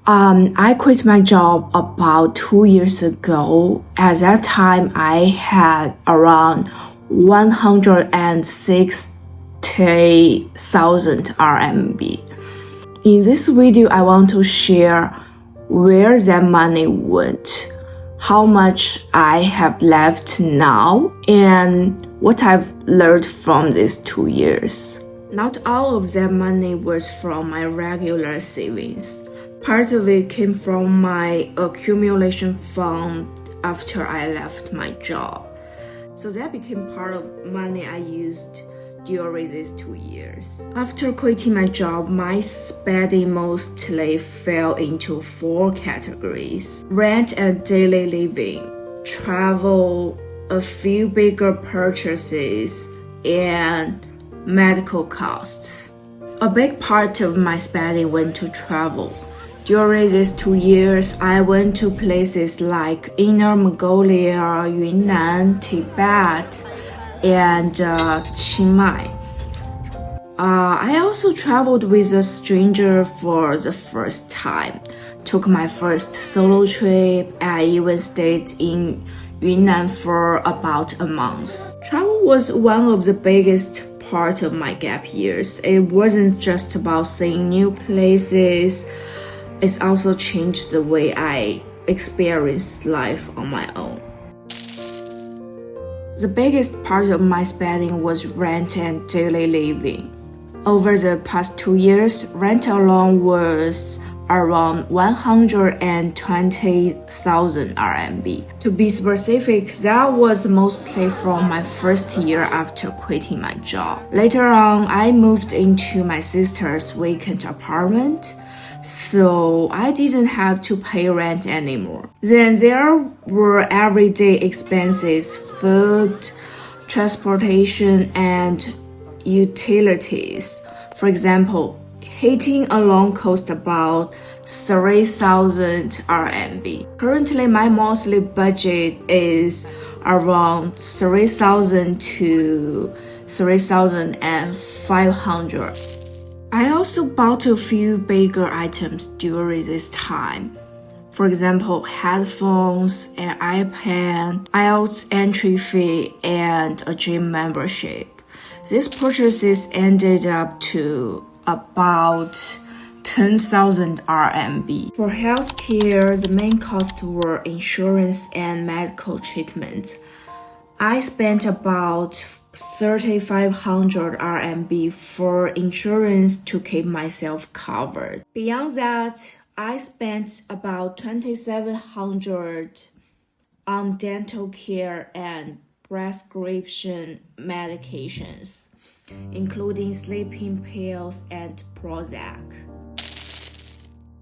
I quit my job about 2 years ago. At that time, I had around 160,000 RMB. In this video, I want to share where that money went, how much I have left now, and what I've learned from these 2 years. Not all of that money was from my regular savings. Part of it came from my accumulation fund after I left my job. So that became part of money I used during these 2 years. After quitting my job, my spending mostly fell into 4 categories: rent and daily living, travel, a few bigger purchases, and medical costs. A big part of my spending went to travel. During these 2 years, I went to places like Inner Mongolia, Yunnan, Tibet, and Xi'an. I also traveled with a stranger for the first time, took my first solo trip, and I even stayed in Yunnan for about a month. Travel was one of the biggest part of my gap years. It wasn't just about seeing new places. It's also changed the way I experienced life on my own. The biggest part of my spending was rent and daily living. Over the past 2 years, rent alone was around 120,000 RMB. To be specific, that was mostly from my first year after quitting my job. Later on, I moved into my sister's vacant apartment, so I didn't have to pay rent anymore. Then there were everyday expenses: food, transportation, and utilities. For example, heating alone cost about 3,000 RMB. Currently, my monthly budget is around 3,000 to 3,500. I also bought a few bigger items during this time. For example, headphones, an iPad, IELTS entry fee, and a gym membership. These purchases ended up to about 10,000 RMB. For healthcare, the main costs were insurance and medical treatment. I spent about 3,500 RMB for insurance to keep myself covered. Beyond that, I spent about 2,700 on dental care and prescription medications, including sleeping pills and Prozac.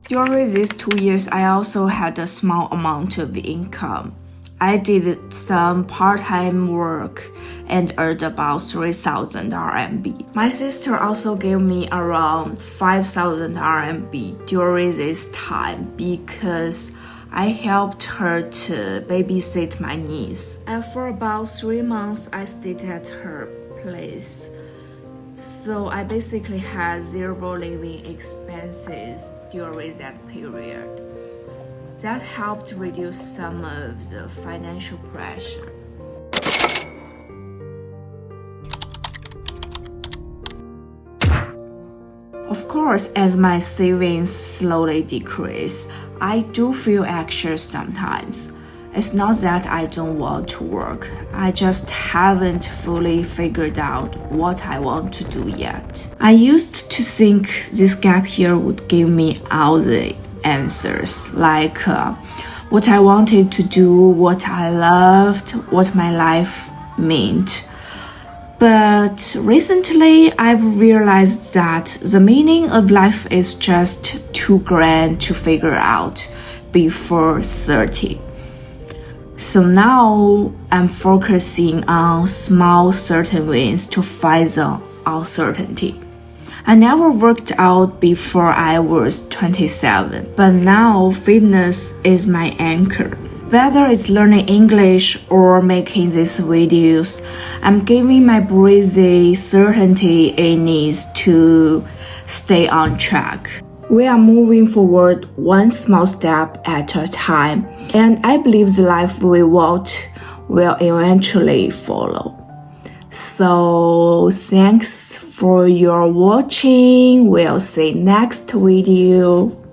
During these 2 years, I also had a small amount of income. I did some part-time work and earned about 3,000 RMB. My sister also gave me around 5,000 RMB during this time because I helped her to babysit my niece. And for about 3 months, I stayed at her place. So I basically had zero living expenses during that period. That helped reduce some of the financial pressure. Of course, as my savings slowly decrease, I do feel anxious sometimes. It's not that I don't want to work, I just haven't fully figured out what I want to do yet. I used to think this gap year would give me all the answers, like what I wanted to do, what I loved, what my life meant. But recently, I've realized that the meaning of life is just too grand to figure out before 30. So now I'm focusing on small certain wins to fight the uncertainty. I never worked out before I was 27, but now fitness is my anchor. Whether it's learning English or making these videos, I'm giving my brain the certainty it needs to stay on track. We are moving forward one small step at a time, and I believe the life we want will eventually follow. So thanks for your watching. We'll see next video.